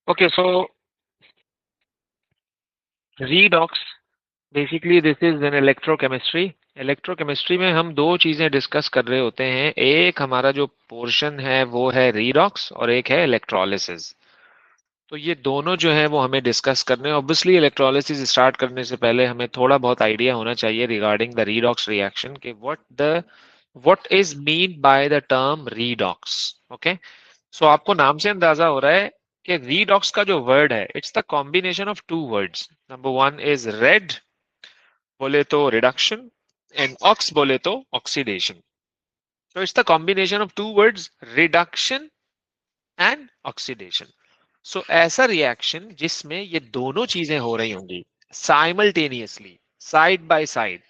Okay, so redox basically this is an electrochemistry. Electrochemistry में हम दो चीजें डिस्कस कर रहे होते हैं, एक हमारा जो पोर्शन है वो है रीडॉक्स और एक है इलेक्ट्रोलिसिस। तो ये दोनों जो है वो हमें डिस्कस करने हैं। ऑब्वियसली इलेक्ट्रोलिसिस स्टार्ट करने से पहले हमें थोड़ा बहुत आइडिया होना चाहिए रिगार्डिंग द रीडॉक्स रिएक्शन कि what is mean by the term redox. Okay, so आपको नाम से अंदाजा हो रहा है कि रीडॉक्स का जो वर्ड है it's the combination of two words. Number one is red बोले तो रिडक्शन एंड ऑक्स बोले तो ऑक्सीडेशन। तो it's the combination of two words reduction and oxidation. So ऐसा रिएक्शन जिसमें ये दोनों चीजें हो रही होंगी साइमल्टेनियसली, साइड बाय साइड,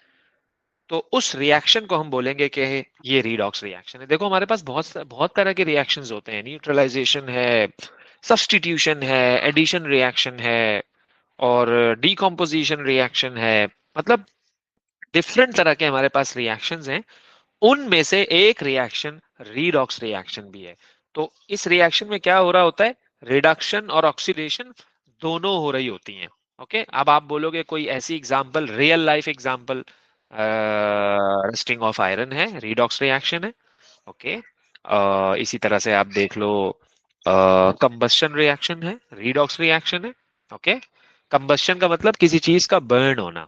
तो उस रिएक्शन को हम बोलेंगे कि ये रीडॉक्स रिएक्शन है। देखो हमारे पास बहुत बहुत तरह के रिएक्शंस होते हैं, न्यूट्रलाइजेशन है, सब्स्टिट्यूशन है, एडिशन रिएक्शन है और डीकॉम्पोजिशन रिएक्शन है। मतलब डिफरेंट तरह के हमारे पास रिएक्शंस हैं, उनमें से एक रिएक्शन रीडॉक्स रिएक्शन भी है। तो इस रिएक्शन में क्या हो रहा होता है, रिडक्शन और ऑक्सीडेशन दोनों हो रही होती हैं। ओके, अब आप बोलोगे कोई ऐसी example, real life example, rusting of iron है, रीडॉक्स रिएक्शन है। ओके, इसी तरह से आप देख लो कंबस्शन रिएक्शन है, रीडॉक्स रिएक्शन है। ओके, कंबस्शन का मतलब किसी चीज का बर्न होना,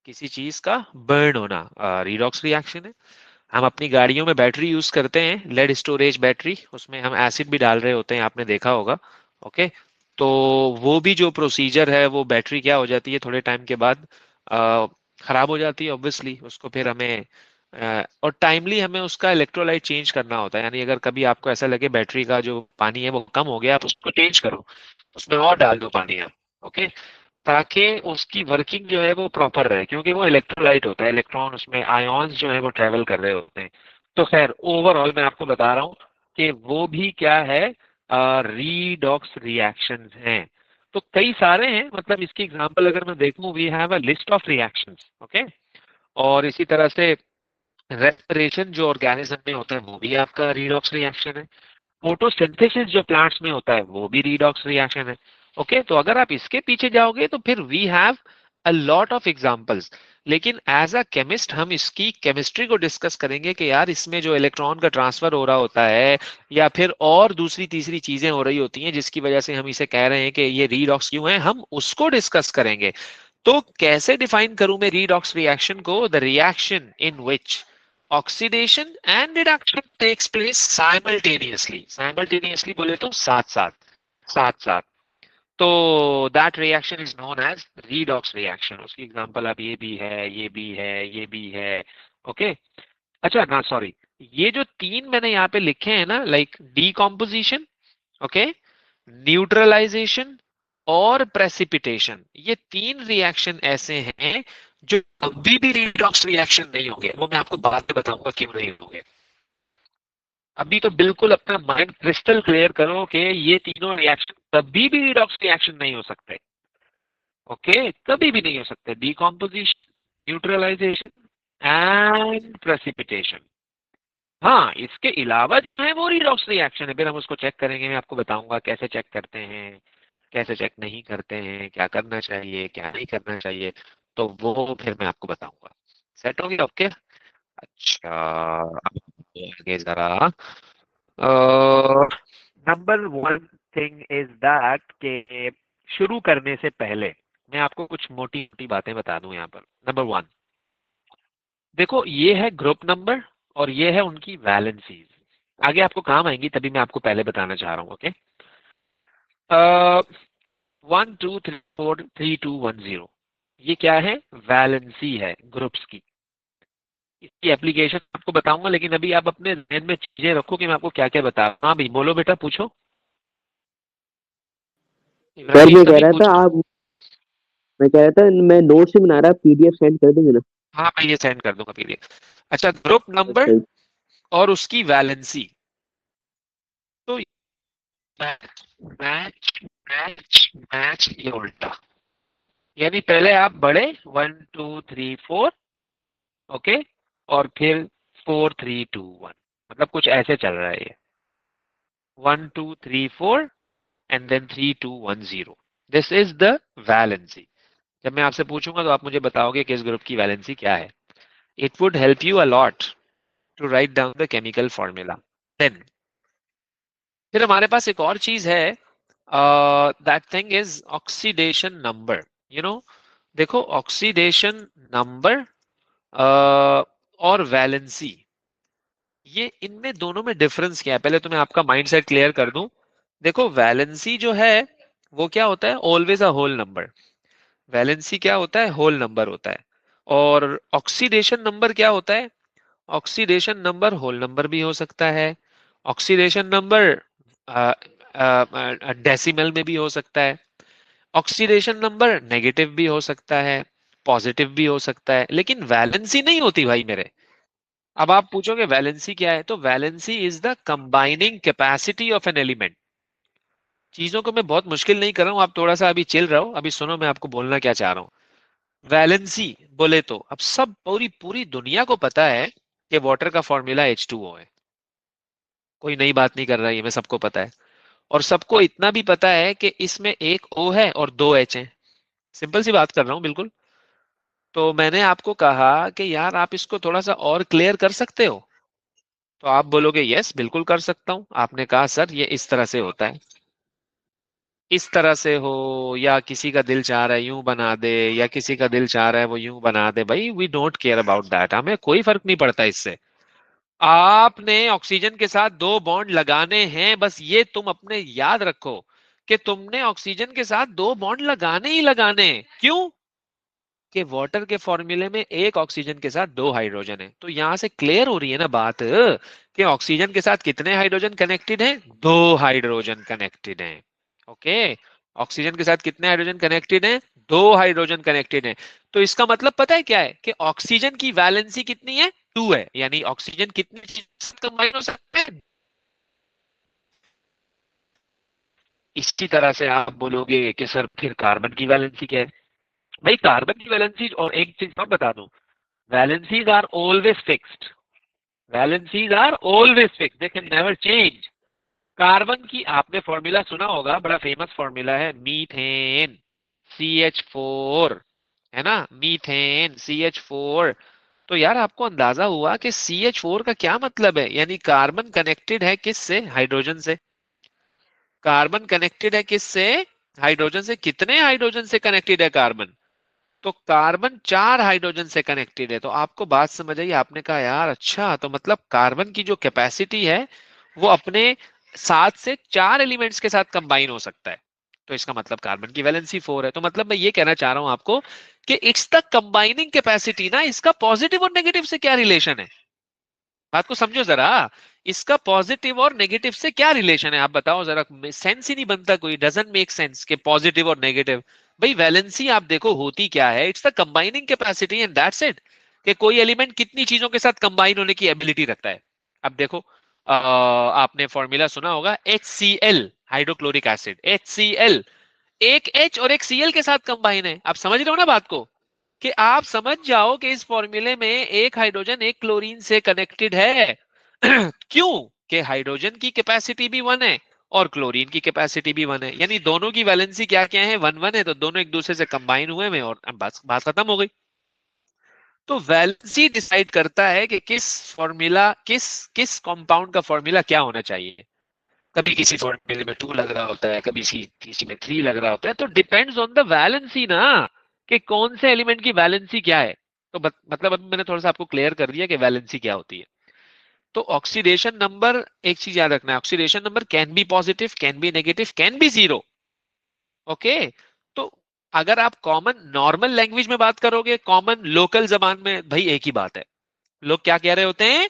किसी चीज का बर्न होना रीडॉक्स रिएक्शन है। हम अपनी गाड़ियों में बैटरी यूज करते हैं, लेड स्टोरेज बैटरी, उसमें हम एसिड भी डाल रहे होते हैं, आपने देखा होगा। ओके, तो वो भी जो प्रोसीजर है, वो बैटरी क्या हो जाती है थोड़े टाइम के बाद खराब हो जाती है ऑब्वियसली, उसको फिर हमें और टाइमली हमें उसका इलेक्ट्रोलाइट चेंज करना होता है। यानी अगर कभी आपको ऐसा लगे बैटरी का जो पानी है वो कम हो गया, आप उसको चेंज करो, उसमें और डाल दो पानी आप। ओके, ताकि उसकी वर्किंग जो है वो प्रॉपर रहे, क्योंकि वो इलेक्ट्रोलाइट होता है, इलेक्ट्रॉन उसमें आयोन्स जो है वो ट्रेवल कर रहे होते हैं। तो खैर ओवरऑल मैं आपको बता रहा हूँ कि वो भी क्या है, रीडॉक्स रिएक्शंस हैं। तो कई सारे हैं, मतलब इसकी एग्जांपल अगर मैं देखूं, we have a list of reactions. Okay, और इसी तरह से रेस्पिरेशन जो ऑर्गेनिज्म में होता है वो भी आपका रीडॉक्स रिएक्शन है। फोटोसिंथेसिस जो प्लांट्स में होता है वो भी रीडॉक्स रिएक्शन है। ओके, तो अगर आप इसके पीछे जाओगे तो फिर we have a lot of examples. लेकिन एज अ केमिस्ट हम इसकी केमिस्ट्री को डिस्कस करेंगे कि यार इसमें जो इलेक्ट्रॉन का ट्रांसफर हो रहा होता है या फिर और दूसरी तीसरी चीजें हो रही होती हैं जिसकी वजह से हम इसे कह रहे हैं कि ये रीडॉक्स क्यों है, हम उसको डिस्कस करेंगे। तो कैसे डिफाइन करूं मैं रीडॉक्स रिएक्शन को, the reaction in which oxidation and reduction takes place simultaneously, simultaneously बोले तो साथ साथ, साथ साथ। तो that reaction is known as redox reaction. उसकी एग्जांपल अब ये भी है, ये भी है, ये भी है। ओके, अच्छा ना सॉरी, ये जो तीन मैंने यहाँ पे लिखे हैं ना, लाइक डीकॉम्पोजिशन, ओके, न्यूट्रलाइजेशन और प्रेसिपिटेशन, ये तीन रिएक्शन ऐसे हैं जो कभी भी रिडॉक्स रिएक्शन नहीं होंगे। वो मैं आपको बाद में बताऊंगा क्यों नहीं होंगे। अभी तो बिल्कुल अपना माइंड क्रिस्टल क्लियर करो कि ये तीनों रिएक्शन कभी भी रिडॉक्स रिएक्शन नहीं हो सकते। ओके, कभी भी नहीं हो सकते, डीकॉम्पोजिशन, न्यूट्रलाइजेशन एंड प्रेसिपिटेशन। हाँ, इसके अलावा जो है वो रिडॉक्स रिएक्शन है, फिर हम उसको चेक करेंगे, मैं आपको बताऊंगा कैसे चेक करते हैं, कैसे चेक नहीं करते हैं, क्या करना चाहिए क्या नहीं करना चाहिए। तो वो फिर मैं आपको बताऊंगा। सेट हो गया? ओके, अच्छा, अब आगे जरा number one thing is that के शुरू करने से पहले मैं आपको कुछ मोटी मोटी बातें बता दूं यहाँ पर। नंबर वन, देखो ये है ग्रुप नंबर और ये है उनकी वैलेंसीज, आगे आपको काम आएंगी, तभी मैं आपको पहले बताना चाह रहा हूँ। ओके, 1 2 3 4 3 2 1 0, ये क्या है, वैलेंसी है ग्रुप्स की। इसकी एप्लीकेशन आपको बताऊंगा, लेकिन अभी आप अपने जहन में चीजें रखो कि मैं आपको क्या क्या बता रहा हूँ। हाँ भाई बोलो बेटा, पूछो। सर इब्राहिम मैं कह अभी रहा था पूछना। आप मैं कह रहा था मैं नोट से बना रहा, पीडीएफ सेंड कर देंगे ना? हाँ मैं ये सेंड कर दूंगा पीडीएफ। अच्छा, ग्रुप नंबर अच्छा। और उसकी वैलेंसी। तो मैच मैच मैच मैच, ये उल्टा, यानी पहले आप बढ़े 1 2 3 4, ओके, और फिर 4 3 2 1, मतलब कुछ ऐसे चल रहा है ये, 1 2 3 4 and then 3210. This is the valency. जब मैं आपसे पूछूंगा तो आप मुझे बताओगे कि इस ग्रुप की वैलेंसी क्या है. It would help you a lot to write down the chemical formula. Then फिर हमारे पास एक और चीज है, that thing is oxidation number. You know, देखो oxidation number और वैलेंसी, ये इनमें दोनों में डिफरेंस क्या है, पहले तो मैं आपका माइंड सेट क्लियर कर दूं. देखो वैलेंसी जो है वो क्या होता है, always a whole number. Valency क्या होता है, होल नंबर होता है. और ऑक्सीडेशन नंबर क्या होता है, ऑक्सीडेशन नंबर होल नंबर भी हो सकता है, ऑक्सीडेशन नंबर डेसिमल में भी हो सकता है, ऑक्सीडेशन नंबर नेगेटिव भी हो सकता है, पॉजिटिव भी हो सकता है, लेकिन वैलेंसी नहीं होती भाई मेरे. अब आप पूछोगे वैलेंसी क्या है, तो valency is the combining capacity of an element. चीजों को मैं बहुत मुश्किल नहीं कर रहा हूं, आप थोड़ा सा अभी चिल रहो, अभी सुनो मैं आपको बोलना क्या चाह रहा हूं. वैलेंसी बोले तो अब सब पूरी पूरी दुनिया को पता है कि वाटर का फॉर्मूला H2O है. कोई नई बात नहीं कर रहा है, ये मैं सबको पता है. और सबको इतना भी पता है कि इसमें एक O है और दो H हैं. सिंपल सी बात कर रहा हूं बिल्कुल. तो मैंने आपको कहा कि यार आप इसको थोड़ा सा और क्लियर कर सकते हो, तो आप बोलोगे यस बिल्कुल कर सकता हूं. आपने कहा सर ये इस तरह से होता है, इस तरह से हो, या किसी का दिल चाह रहा है यूं बना दे, या किसी का दिल चाह रहा है वो यूं बना दे, भाई we don't care about that, हमें कोई फर्क नहीं पड़ता इससे. आपने ऑक्सीजन के साथ दो बॉन्ड लगाने हैं, बस ये तुम अपने याद रखो कि तुमने ऑक्सीजन के साथ दो बॉन्ड लगाने ही लगाने हैं. क्यों, कि वाटर के फॉर्मूले में एक ऑक्सीजन के साथ दो हाइड्रोजन है. तो यहां से क्लियर हो रही है ना बात कि ऑक्सीजन के साथ कितने हाइड्रोजन कनेक्टेड हैं, दो हाइड्रोजन कनेक्टेड हैं. ओके, ऑक्सीजन के साथ कितने हाइड्रोजन कनेक्टेड हैं, दो हाइड्रोजन कनेक्टेड हैं. तो इसका मतलब पता है क्या है, कि ऑक्सीजन की वैलेंसी कितनी है, 2 है. यानी ऑक्सीजन कितनी चीज कंबाइन हो सकते हैं. इसी तरह से आप बोलोगे कि सर फिर कार्बन की वैलेंसी क्या है. भाई कार्बन की वैलेंसी, और एक चीज और बता दूं, valencies are always fixed. valencies are always fixed, they can never change. Carbon की आपने फॉर्मूला सुना होगा, बड़ा फेमस फॉर्मूला है, मीथेन CH4, है ना, मीथेन CH4. तो यार आपको अंदाजा हुआ कि CH4 का क्या मतलब है, यानी कार्बन कनेक्टेड है किससे, हाइड्रोजन से. कार्बन कनेक्टेड है किससे, हाइड्रोजन से. कितने हाइड्रोजन से कनेक्टेड है कार्बन, तो कार्बन 4 हाइड्रोजन से कनेक्टेड है. तो आपको बात समझ आई, आपने कहा यार अच्छा, तो मतलब कार्बन की जो कैपेसिटी है वो अपने 7 से 4 एलिमेंट्स के साथ कंबाइन हो सकता है. तो इसका मतलब कार्बन की वैलेंसी 4 है. तो मतलब मैं ये कहना चाह रहा हूं आपको कि इट्स द कंबाइनिंग कैपेसिटी ना, इसका पॉजिटिव और नेगेटिव से क्या रिलेशन है, बात को समझो जरा. इसका पॉजिटिव और नेगेटिव से क्या रिलेशन है, आप बताओ जरा. सेंस ही नहीं बनता, कोई डजंट मेक सेंस के पॉजिटिव और नेगेटिव. भाई वैलेंसी आप देखो होती क्या है, it's the combining capacity and that's it. कि कोई एलिमेंट कितनी चीजों के साथ कंबाइन होने की एबिलिटी रखता है. अब देखो आपने फॉर्मूला सुना होगा, HCl हाइड्रोक्लोरिक एसिड, HCl एक H और एक Cl के साथ कंबाइन है. आप समझ रहे हो ना बात को, कि आप समझ जाओ कि इस फॉर्मूले में एक हाइड्रोजन एक क्लोरीन से कनेक्टेड है. क्यों, कि हाइड्रोजन की कैपेसिटी भी 1 है और क्लोरीन की कैपेसिटी भी 1 है, यानी दोनों की वैलेंसी क्या क्या है, 1 1 है. तो दोनों एक दूसरे से कंबाइन हुए हैं और बस बात खत्म हो गई. तो वैलेंसी डिसाइड करता है कि किस फॉर्मूला, किस किस कंपाउंड का फॉर्मूला क्या होना चाहिए. कभी किसी फॉर्मूले में 2 लग रहा होता है, कभी किसी में 3 लग रहा होता है. तो डिपेंड्स ऑन द वैलेंसी ना, कि कौन से एलिमेंट की वैलेंसी क्या है. तो मतलब अभी मैंने थोड़ा सा आपको क्लियर कर दिया कि वैलेंसी क्या होती है. तो ऑक्सीडेशन नंबर, एक चीज याद रखना है, oxidation number can be positive, can be negative, can be zero. Okay, तो अगर आप कॉमन नॉर्मल लैंग्वेज में बात करोगे, कॉमन लोकल जबान में, भाई एक ही बात है. लोग क्या कह रहे होते हैं,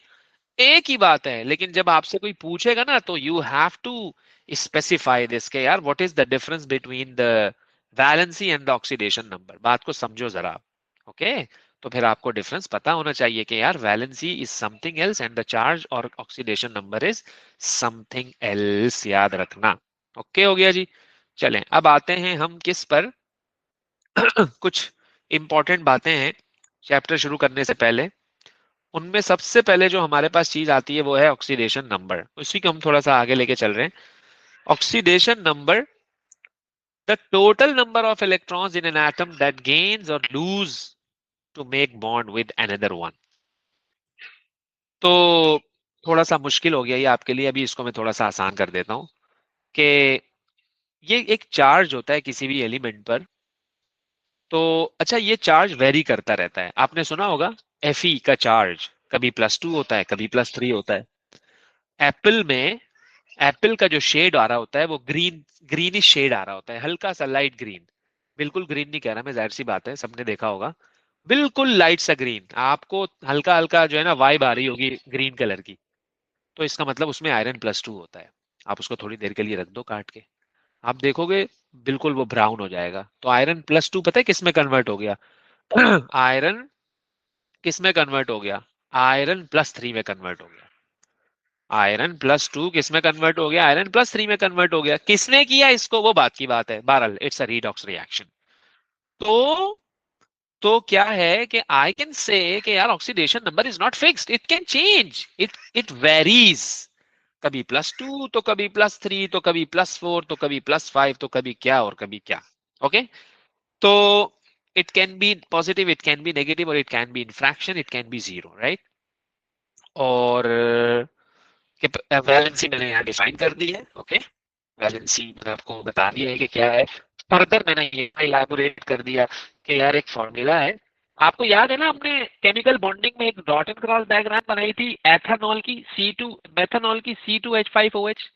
एक ही बात है. लेकिन जब आपसे कोई पूछेगा ना, तो you have to specify this के यार what is the difference between the valency and the oxidation number. बात को समझो जरा. ओके, तो फिर आपको डिफरेंस पता होना चाहिए कि यार valency is something else and the charge और oxidation number is something else, याद रखना. ओके हो गया जी. चलें अब आते हैं हम किस पर, कुछ इंपॉर्टेंट बातें हैं चैप्टर शुरू करने से पहले. उनमें सबसे पहले जो हमारे पास चीज आती है वो है ऑक्सीडेशन नंबर. उसी को हम थोड़ा सा आगे लेके चल रहे हैं. Oxidation number the total number of electrons in an atom that gains और lose to make bond with another one. तो थोड़ा सा मुश्किल हो गया ये आपके लिए, अभी इसको मैं थोड़ा सा आसान कर देता हूं कि ये एक चार्ज होता है किसी भी एलिमेंट पर। तो अच्छा, ये चार्ज वेरी करता रहता है। आपने सुना होगा Fe का चार्ज कभी +2 होता है, कभी +3 होता है। एप्पल में एप्पल का जो शेड आ रहा होता है वो ग्रीनिश शेड आ रहा होता है, हल्का सा लाइट ग्रीन। बिल्कुल ग्रीन नहीं कह रहा मैं, जाहिर सी बात है, सबने देखा होगा। बिल्कुल लाइट सा ग्रीन, आपको हल्का हल्का जो है ना वाइब आ रही होगी ग्रीन कलर की। तो इसका मतलब उसमें आयरन +2 होता है। आप उसको थोड़ी देर के लिए रख दो काट के, आप देखोगे बिल्कुल वो ब्राउन हो जाएगा। तो आयरन +2 पता है किस में कन्वर्ट हो गया? आयरन किस में कन्वर्ट हो गया? आयरन +3 में कन्वर्ट हो गया। आयरन +2 किस में कन्वर्ट हो गया? आयरन +3 में कन्वर्ट हो गया। किसने किया इसको वो बात की बात है, बहरहाल इट्स अ रीडॉक्स रिएक्शन। तो क्या है कि आई कैन से कि यार oxidation number is not fixed, it can change, it varies. कभी +2 तो कभी +3 तो कभी +4 तो कभी +5 तो कभी क्या और कभी क्या। ओके, तो it can be positive, it can be negative, और it can be in fraction, it can be zero, right. और वैलेंसी मैंने यहाँ डिफाइन कर दी है। ओके, वैलेंसी मैंने आपको बता दिया है कि क्या है। फर्दर मैंने ये इलैबोरेट कर दिया कि यार एक फॉर्मूला है। आपको याद है ना, हमने केमिकल बॉन्डिंग में एक डॉट एंड क्रॉस डायग्राम बनाई थी एथेनॉल की C2, मेथनॉल की C2H5OH।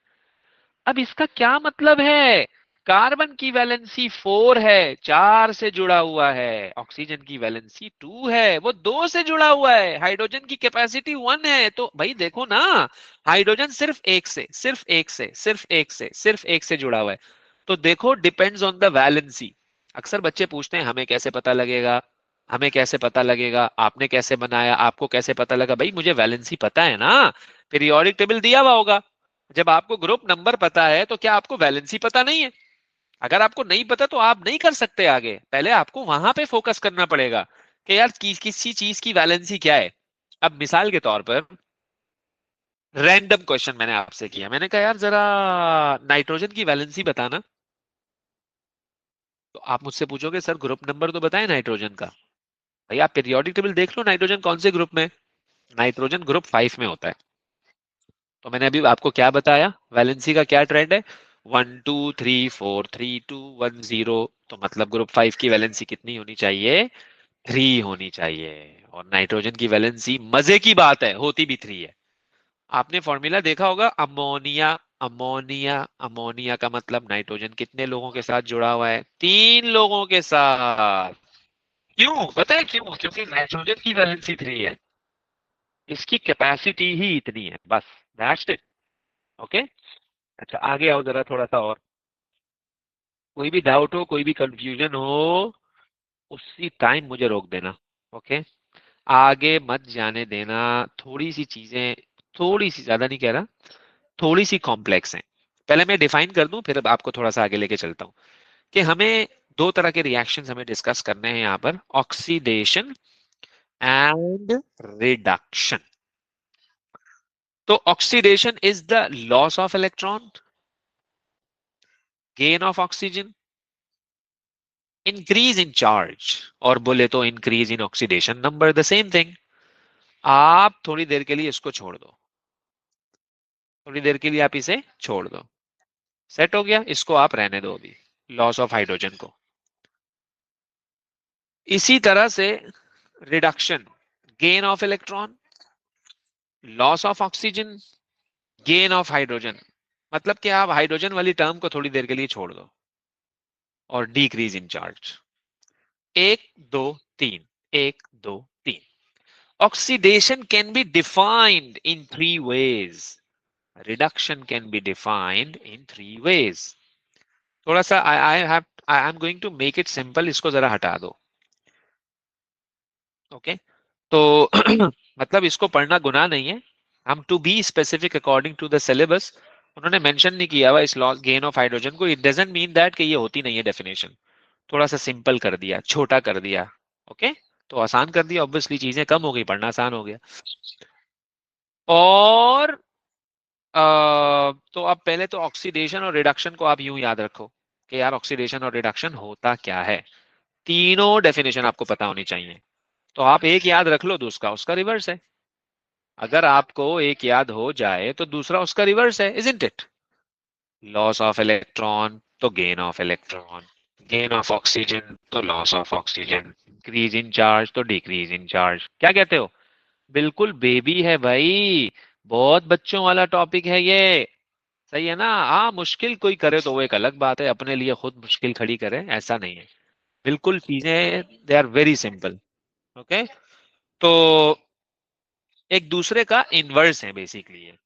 अब इसका क्या मतलब है? कार्बन की वैलेंसी 4 है, 4 से जुड़ा हुआ है। ऑक्सीजन की वैलेंसी 2 है, वो 2 से जुड़ा हुआ है। हाइड्रोजन की कैपेसिटी 1 है। तो भाई देखो ना, हाइड्रोजन सिर्फ एक से, सिर्फ एक से, सिर्फ एक से, सिर्फ एक से जुड़ा हुआ है। तो देखो, डिपेंड्स ऑन द वैलेंसी। अक्सर बच्चे पूछते हैं हमें कैसे पता लगेगा, हमें कैसे पता लगेगा, आपने कैसे बनाया, आपको कैसे पता लगा? भाई मुझे वैलेंसी पता है ना, पीरियोडिक टेबल दिया हुआ होगा। जब आपको ग्रुप नंबर पता है तो क्या आपको वैलेंसी पता नहीं है? अगर आपको नहीं पता तो आप नहीं कर सकते आगे। पहले आपको वहां पे फोकस करना पड़ेगा कि यार किसी चीज की वैलेंसी क्या है। अब मिसाल के तौर पर रैंडम क्वेश्चन मैंने आपसे किया, मैंने कहा यार जरा नाइट्रोजन की वैलेंसी बताना। तो आप मुझसे पूछोगे सर ग्रुप नंबर तो बताए नाइट्रोजन का। भाई आप पीरियोडिक टेबल देख लो, नाइट्रोजन कौन से ग्रुप में? नाइट्रोजन ग्रुप 5 में होता है। तो मैंने अभी आपको क्या बताया, वैलेंसी का क्या ट्रेंड है? 1 2 3 4 3 2 1 0। तो मतलब ग्रुप 5 की वैलेंसी कितनी होनी चाहिए? 3 होनी चाहिए। और नाइट्रोजन की वैलेंसी मजे की बात है होती भी 3 है। आपने फॉर्मूला देखा होगा, अमोनिया, अमोनिया, अमोनिया का मतलब नाइट्रोजन कितने लोगों के साथ जुड़ा हुआ है? 3 लोगों के साथ। क्यों पता है क्यों? क्योंकि नाइट्रोजन की वैलेंसी 3 है, इसकी कैपेसिटी ही इतनी है, बस दैट्स इट। ओके, अच्छा आगे आओ जरा थोड़ा सा और। कोई भी डाउट हो, कोई भी कंफ्यूजन हो, उसी टाइम मुझे रोक देना। ओके, आगे मत जाने देना। थोड़ी सी चीजें, थोड़ी सी, ज्यादा नहीं कह रहा, थोड़ी सी कॉम्प्लेक्स हैं। पहले मैं डिफाइन कर दूं, फिर आपको थोड़ा सा आगे लेके चलता हूं कि हमें दो तरह के रिएक्शंस हमें डिस्कस करने हैं यहाँ पर, ऑक्सीडेशन एंड रिडक्शन। तो oxidation is the loss of electron, gain of oxygen, increase in charge, और बोले तो increase in oxidation number, the same thing. आप थोड़ी देर के लिए इसको छोड़ दो, थोड़ी देर के लिए आप इसे छोड़ दो, सेट हो गया, इसको आप रहने दो अभी, लॉस ऑफ हाइड्रोजन को। इसी तरह से reduction, gain of electron, loss of oxygen, gain of hydrogen. मतलब कि आप हाइड्रोजन वाली टर्म को थोड़ी देर के लिए छोड़ दो, और decrease in charge. 1 2 3, 1 2 3। Oxidation can be defined in 3 ways. Reduction can be defined in 3 ways. थोड़ा सा I am going to make it simple, इसको जरा हटा दो। ओके, तो मतलब इसको पढ़ना गुनाह नहीं है। हम to be specific according to the syllabus, उन्होंने मेंशन नहीं किया हुआ इस लॉस गेन ऑफ हाइड्रोजन को। इट डजंट मीन दैट कि ये होती नहीं है डेफिनेशन। थोड़ा सा सिंपल कर दिया, छोटा कर दिया। ओके, तो आसान कर दिया, ऑब्वियसली चीजें कम हो गई, पढ़ना आसान हो गया। और तो अब पहले तो ऑक्सीडेशन और रिडक्शन को आप यूं याद रखो कि यार ऑक्सीडेशन और रिडक्शन होता क्या है। तीनों डेफिनेशन आपको पता होनी चाहिए। तो आप एक याद रख लो, दूसरा उसका रिवर्स है। अगर आपको एक याद हो जाए तो दूसरा उसका रिवर्स है, isn't it? Loss of electron तो gain of electron, gain of oxygen तो loss of oxygen, increase in charge तो डिक्रीज इन चार्ज। क्या कहते हो? बिल्कुल बेबी है भाई, बहुत बच्चों वाला टॉपिक है ये। सही है ना? हाँ, मुश्किल कोई करे तो वो एक अलग बात है, अपने लिए खुद मुश्किल खड़ी करे ऐसा नहीं है। बिल्कुल चीजें they are very simple. Okay, तो एक दूसरे का इनवर्स है बेसिकली ये।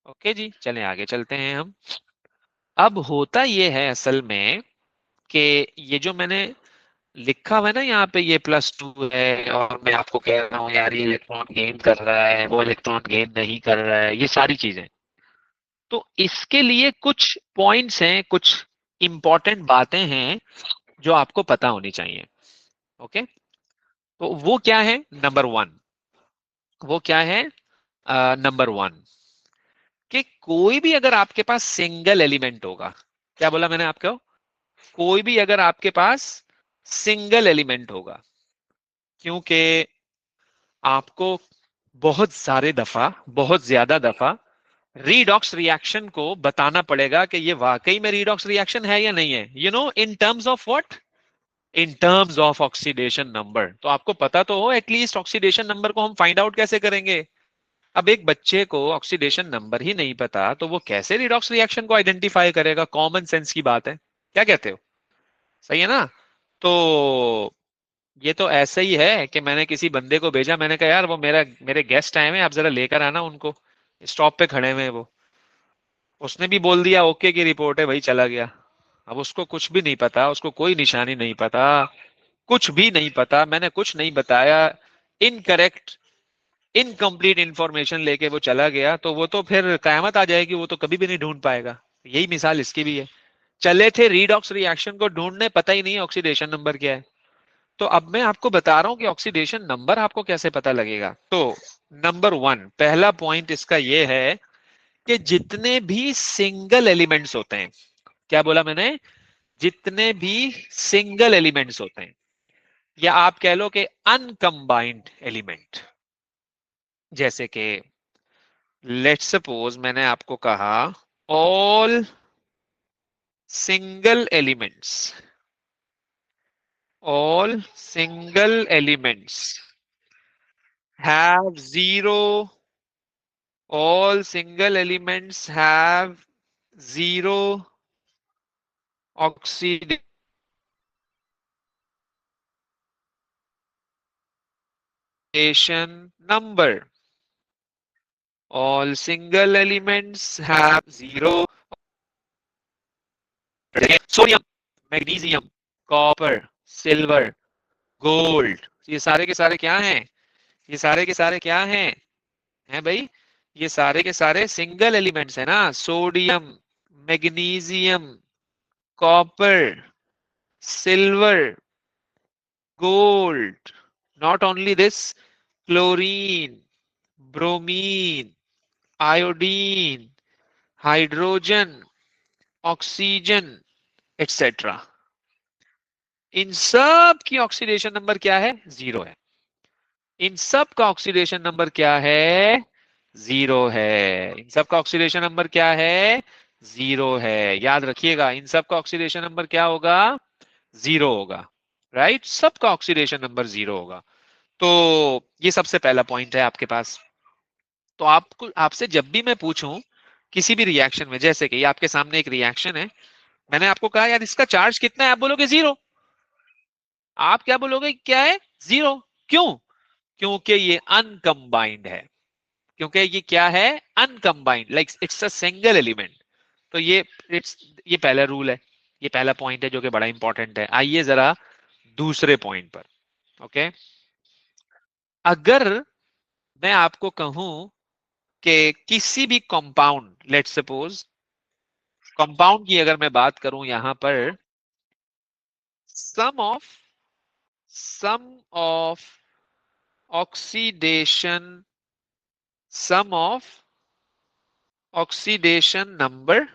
ओके जी, चलें आगे चलते हैं हम। अब होता ये है असल में कि ये जो मैंने लिखा हुआ है ना यहाँ पे, ये +2 है और मैं आपको कह रहा हूँ यार ये इलेक्ट्रॉन गेन कर रहा है, वो इलेक्ट्रॉन गेन नहीं कर रहा है, ये सारी चीजें। तो इसके लिए कुछ पॉइंट्स हैं, कुछ इंपॉर्टेंट बातें हैं जो आपको पता होनी चाहिए। ओके, तो वो क्या है? नंबर वन, वो क्या है? नंबर वन, कि कोई भी अगर आपके पास सिंगल एलिमेंट होगा, क्या बोला मैंने आपको? कोई भी अगर आपके पास सिंगल एलिमेंट होगा, क्योंकि आपको बहुत सारे दफा, बहुत ज्यादा दफा रीडॉक्स रिएक्शन को बताना पड़ेगा कि ये वाकई में रीडॉक्स रिएक्शन है या नहीं है। You know, in terms of what? In terms of oxidation number. तो आपको पता तो हो एटलीस्ट ऑक्सीडेशन नंबर को हम फाइंड आउट कैसे करेंगे। अब एक बच्चे को ऑक्सीडेशन नंबर ही नहीं पता तो वो कैसे रिडॉक्स रिएक्शन को आइडेंटिफाई करेगा? कॉमन सेंस की बात है। क्या कहते हो? सही है ना? तो ये तो ऐसा ही है कि मैंने किसी बंदे को भेजा, मैंने कहा यार वो मेरे गेस्ट आए हुए हैं, आप जरा लेकर आना उनको, स्टॉप पे खड़े हुए हैं वो। उसने भी बोल दिया ओके की रिपोर्ट है भाई, चला गया। अब उसको कुछ भी नहीं पता, उसको कोई निशानी नहीं पता, कुछ भी नहीं पता, मैंने कुछ नहीं बताया, इनकरेक्ट इनकम्प्लीट इंफॉर्मेशन लेके वो चला गया, तो वो तो फिर कयामत आ जाएगी, वो तो कभी भी नहीं ढूंढ पाएगा। यही मिसाल इसकी भी है। चले थे रीडॉक्स रिएक्शन को ढूंढने, पता ही नहीं ऑक्सीडेशन नंबर क्या है। तो अब मैं आपको बता रहा हूं कि ऑक्सीडेशन नंबर आपको कैसे पता लगेगा। तो नंबर वन, पहला पॉइंट इसका ये है कि जितने भी सिंगल एलिमेंट्स होते हैं, क्या बोला मैंने? जितने भी सिंगल एलिमेंट्स होते हैं, या आप कह लो कि अनकंबाइंड एलिमेंट, जैसे कि लेट्स सपोज मैंने आपको कहा all single elements, all single elements have zero, all single elements have zero oxidation number. All single elements have zero. Sodium, magnesium, copper, silver, gold, ये सारे के सारे क्या हैं? ये सारे के सारे क्या हैं? हैं भाई, ये सारे के सारे सिंगल एलिमेंट्स है ना। Sodium, magnesium, copper, silver, gold, not only this, chlorine, bromine, iodine, hydrogen, oxygen, etcetera. इन सब की ऑक्सीडेशन नंबर क्या है? जीरो है। इन सब का ऑक्सीडेशन नंबर क्या है? जीरो है। इन सब का ऑक्सीडेशन नंबर क्या है? जीरो है। याद रखिएगा, इन सब का ऑक्सीडेशन नंबर क्या होगा? जीरो होगा। राइट, सबका ऑक्सीडेशन नंबर जीरो होगा। तो ये सबसे पहला पॉइंट है आपके पास। तो आपको, आपसे जब भी मैं पूछूं किसी भी रिएक्शन में, जैसे कि ये आपके सामने एक रिएक्शन है, मैंने आपको कहा यार इसका चार्ज कितना है, आप बोलोगे जीरो। आप क्या बोलोगे? क्या है? जीरो। क्यों? क्योंकि ये अनकंबाइंड है। क्योंकि ये क्या है? Uncombined, like it's a single element. तो ये पहला रूल है, ये पहला पॉइंट है जो कि बड़ा इंपॉर्टेंट है। आइए जरा दूसरे पॉइंट पर। ओके, अगर मैं आपको कहूं कि किसी भी कंपाउंड, लेट्स सपोज कंपाउंड की अगर मैं बात करूं यहां पर, sum of sum of oxidation, sum of oxidation number,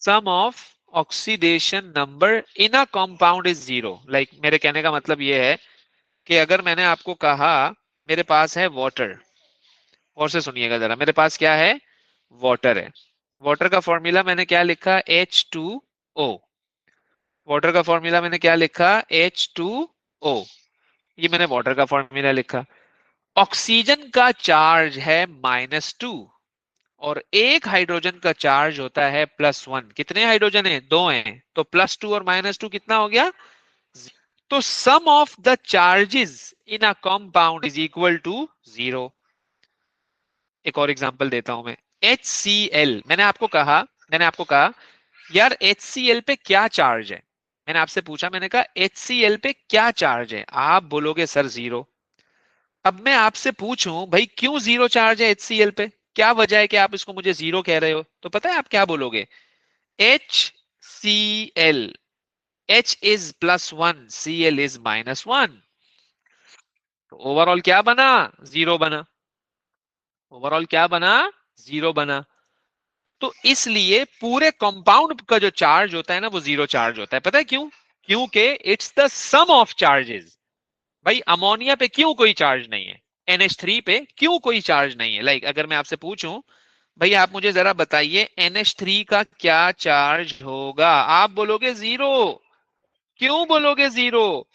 sum of oxidation number in a compound is zero. Like मेरे कहने का मतलब ये है कि अगर मैंने आपको कहा मेरे पास है वाटर, और से सुनिएगा जरा, मेरे पास क्या है, वाटर है। वाटर का फॉर्मूला मैंने क्या लिखा, H2O। वाटर का फॉर्मूला मैंने क्या लिखा, H2O। ये मैंने वाटर का फॉर्मूला लिखा। ऑक्सीजन का चार्ज है -2 और एक हाइड्रोजन का चार्ज होता है +1। कितने हाइड्रोजन है, 2 हैं, तो +2 और -2 कितना हो गया। तो sum of the charges in a compound is equal to 0। एक और एग्जांपल देता हूं मैं। HCl, मैंने आपको कहा यार HCl पे क्या चार्ज है। मैंने आपसे पूछा, मैंने कहा HCl पे क्या चार्ज है, आप बोलोगे सर 0। अब मैं आपसे पूछूं भाई क्यों 0 चार्ज है HCl पे, क्या वजह है कि आप इसको मुझे 0 कह रहे हो, तो पता है आप क्या बोलोगे, HCl, H is +1, Cl is -1, तो ओवरऑल क्या बना, 0 बना। ओवरऑल क्या बना, 0 बना। तो इसलिए पूरे कंपाउंड का जो चार्ज होता है ना वो 0 चार्ज होता है। पता है क्यों, क्योंकि it's the sum of charges. भाई अमोनिया पे क्यों कोई चार्ज नहीं है, NH3 पे क्यों कोई चार्ज नहीं है। लाइक अगर मैं आपसे पूछूं भाई आप मुझे जरा बताइए NH3 का क्या चार्ज होगा, आप बोलोगे 0। क्यों बोलोगे 0,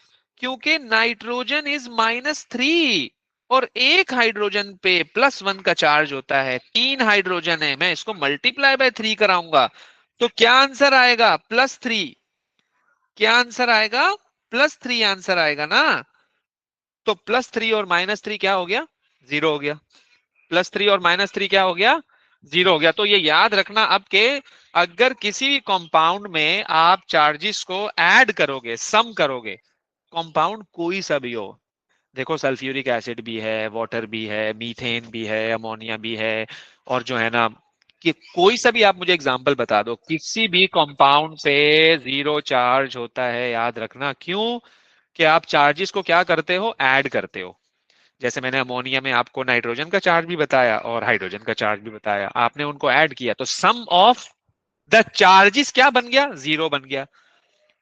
क्योंकि नाइट्रोजन इज -3 और एक हाइड्रोजन पे +1 का चार्ज होता है। 3 हाइड्रोजन है, मैं इसको मल्टीप्लाई बाय 3 कराऊंगा, तो क्या आंसर आएगा, +3। क्या आंसर आएगा, +3 आंसर आएगा ना। तो +3 और -3 क्या हो गया, 0 हो गया। +3 और -3 क्या हो गया, 0 हो गया। तो ये याद रखना अब के अगर किसी भी कंपाउंड में आप चार्जेस को ऐड करोगे, सम करोगे, कंपाउंड कोई सा भी हो, देखो सल्फ्यूरिक एसिड भी है, वाटर भी है, मीथेन भी है, अमोनिया भी है, और जो है ना कि कोई सा भी आप मुझे एग्जांपल बता दो, किसी भी कंपाउंड पे 0 चार्ज होता है। याद रखना क्यों, कि आप चार्जेस को क्या करते हो, ऐड करते हो। जैसे मैंने अमोनिया में आपको नाइट्रोजन का चार्ज भी बताया और हाइड्रोजन का चार्ज भी बताया, आपने उनको ऐड किया तो सम ऑफ द चार्जेस क्या बन गया, 0 बन गया।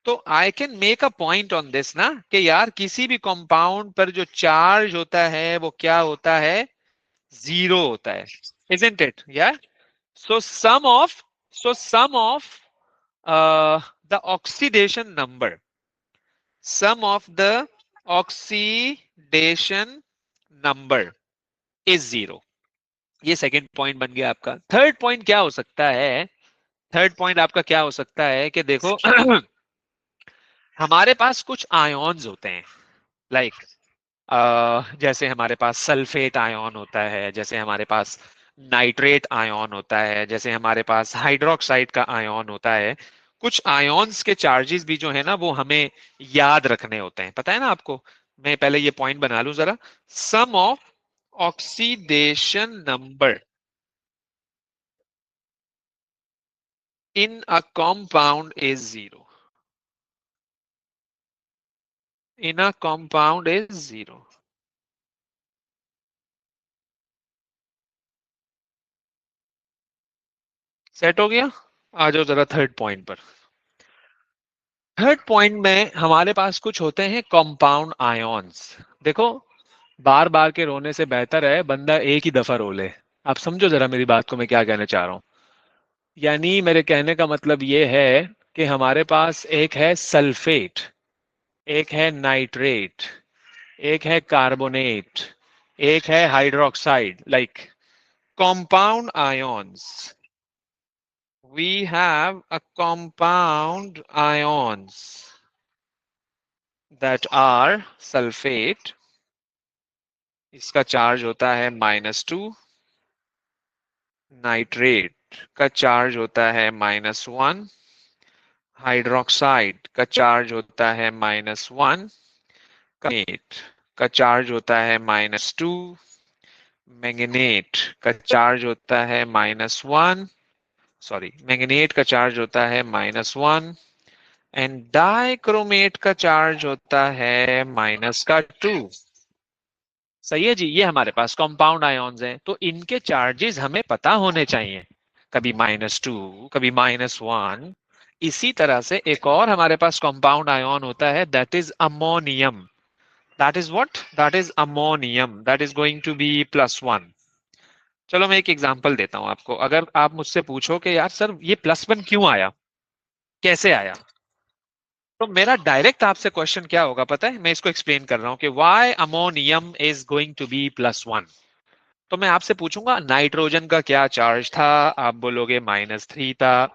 तो I can make a point on this ना कि यार किसी भी कंपाउंड पर जो चार्ज होता है वो क्या होता है, 0 होता है। isn't it, yeah? so sum of sum of the oxidation number, sum of the oxidation number is 0। ये सेकंड पॉइंट बन गया आपका। थर्ड पॉइंट क्या हो सकता है, थर्ड पॉइंट आपका क्या हो सकता है कि देखो हमारे पास कुछ आयोन्स होते हैं। लाइक जैसे हमारे पास सल्फेट आयन होता है, जैसे हमारे पास नाइट्रेट आयन होता है, जैसे हमारे पास हाइड्रोक्साइड का आयन होता है। कुछ आयन्स के चार्जेस भी जो है ना वो हमें याद रखने होते हैं, पता है ना आपको। मैं पहले ये पॉइंट बना लूं जरा। Sum of oxidation number in a compound is 0। in a compound is 0। Set हो गया। आ जाओ जरा थर्ड पॉइंट पर। थर्ड पॉइंट में हमारे पास कुछ होते हैं कंपाउंड आयन्स। देखो बार बार के रोने से बेहतर है बंदा एक ही दफा रो ले। आप समझो जरा मेरी बात को, मैं क्या कहना चाह रहा हूं। यानी मेरे कहने का मतलब ये है कि हमारे पास एक है सल्फेट, एक है नाइट्रेट, एक है कार्बोनेट, एक है hydroxide. Like compound ions, we have a compound ions that are sulfate, इसका चार्ज होता है -2। नाइट्रेट का चार्ज होता है -1। हाइड्रोक्साइड का चार्ज होता है -1। कार्बोनेट का चार्ज होता है -2। मैंगनेट का चार्ज होता है -1। सॉरी, मैंगनेट का चार्ज होता है -1 एंड डाइक्रोमेट का चार्ज होता है -2। सही है जी, ये हमारे पास कंपाउंड आयन्स हैं, तो इनके चार्जेस हमें पता होने चाहिए। कभी -2, कभी -1। इसी तरह से एक और हमारे पास कंपाउंड आयन होता है, that is ammonium. That is what? That is ammonium, that is going to be +1। चलो मैं एक एग्जांपल देता हूं आपको। अगर आप मुझसे पूछो कि यार सर ये +1 क्यों आया, कैसे आया, तो मेरा डायरेक्ट आपसे क्वेश्चन क्या होगा पता है? मैं इसको एक्सप्लेन कर रहा हूं कि why ammonium is going to be +1। तो मैं आपसे पूछूंगा नाइट्रोजन का क्या चार्ज था, आप बोलोगे -3 था।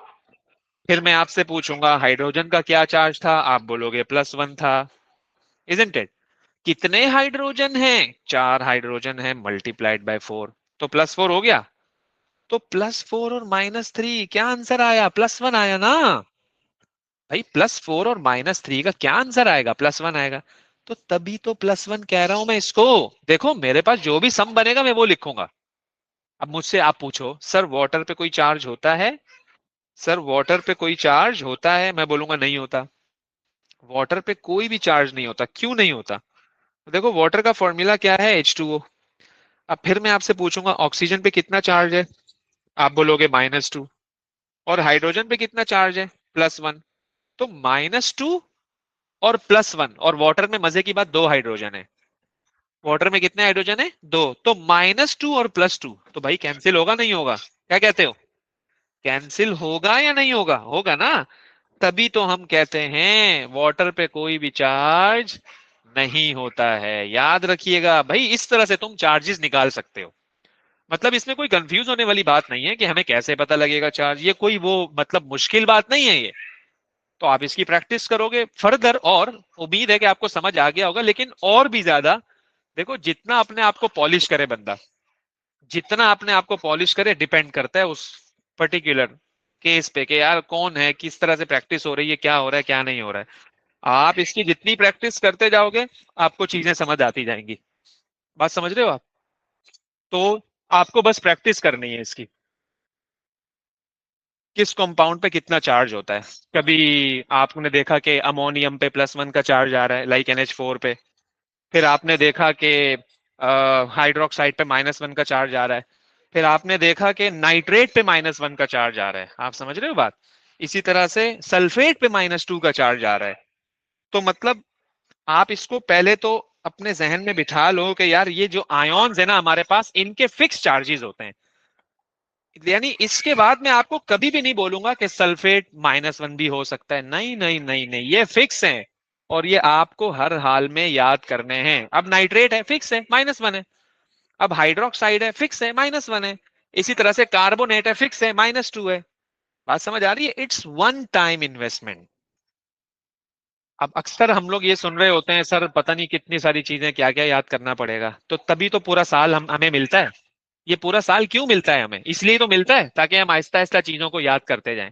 फिर मैं आपसे पूछूंगा हाइड्रोजन का क्या चार्ज था, आप बोलोगे +1 था। Isn't it? कितने हाइड्रोजन हैं? 4 हाइड्रोजन है मल्टीप्लाइड बाय 4, तो +4 हो गया। तो +4 और -3 क्या आंसर आया? +1 आया ना भाई। +4 और -3 का क्या आंसर आएगा? +1 आएगा। तो तभी तो +1 कह रहा हूं मैं इसको। देखो मेरे पास जो भी सम बनेगा मैं वो लिखूंगा। अब मुझसे आप पूछो सर वाटर पे कोई चार्ज होता है? सर वाटर पे कोई चार्ज होता है? मैं बोलूंगा नहीं होता। वाटर पे कोई भी चार्ज नहीं होता। क्यों नहीं होता? तो देखो वाटर का फॉर्मूला क्या है? H2O। अब फिर मैं आपसे पूछूंगा ऑक्सीजन पे कितना चार्ज है, आप बोलोगे -2। और हाइड्रोजन पे कितना चार्ज है? +1। तो -2 और +1, और वाटर में मजे की बात 2 हाइड्रोजन है। वाटर में कितने हाइड्रोजन है? 2। तो -2 और +2 तो भाई कैंसिल होगा नहीं होगा? क्या कहते हो? कैंसिल होगा या नहीं होगा? होगा ना। तभी तो हम कहते हैं वाटर पे कोई भी चार्ज नहीं होता है। याद रखिएगा भाई, इस तरह से तुम चार्जेस निकाल सकते हो। मतलब इसमें कोई कंफ्यूज होने वाली बात नहीं है कि हमें कैसे पता लगेगा चार्ज, ये कोई वो मतलब मुश्किल बात नहीं है ये। तो आप इसकी प्रैक्टिस करोगे फर्दर, और उम्मीद है कि आपको समझ आ गया होगा। लेकिन और भी ज्यादा देखो, जितना अपने आप को पॉलिश करे बंदा, जितना अपने आप को पॉलिश करे, डिपेंड करता है उस पर्टिकुलर केस पे कि यार कौन है, किस तरह से प्रैक्टिस हो रही है, क्या हो रहा है क्या नहीं हो रहा है। आप इसकी जितनी प्रैक्टिस करते जाओगे आपको चीजें समझ आती जाएंगी। बात समझ रहे हो आप? तो आपको बस प्रैक्टिस करनी है इसकी, किस कंपाउंड पे कितना चार्ज होता है। कभी आपने देखा कि अमोनियम पे +1 का चार्ज आ रहा है, लाइक NH4 पे। फिर आपने देखा कि हाइड्रोक्साइड पे -1 का चार्ज आ रहा है। फिर आपने देखा कि नाइट्रेट पे -1 का चार्ज आ रहा है। आप समझ रहे हो बात? इसी तरह से सल्फेट पे -2 का चार्ज आ रहा है। तो मतलब आप इसको पहले तो अपने जहन में बिठा लो कि यार ये जो आयोन्स है ना हमारे पास, इनके फिक्स चार्जेस होते हैं। यानी इसके बाद मैं आपको कभी भी नहीं बोलूंगा कि सल्फेट -1 भी हो सकता है। नहीं नहीं नहीं नहीं, ये फिक्स है। और ये आपको हर हाल में याद करने हैं। अब नाइट्रेट है, फिक्स है, -1 है। अब हाइड्रोक्साइड है, फिक्स है, -1 है। इसी तरह से कार्बोनेट है, फिक्स है, -2 है। बात समझ आ रही है? It's one time investment. अब अक्सर हम लोग ये सुन रहे होते हैं सर पता नहीं कितनी सारी चीजें क्या क्या याद करना पड़ेगा। तो तभी तो पूरा साल हमें मिलता है। ये पूरा साल क्यों मिलता है हमें? इसलिए तो मिलता है ताकि हम आहिस्ता आहिस्ता चीजों को याद करते जाएं।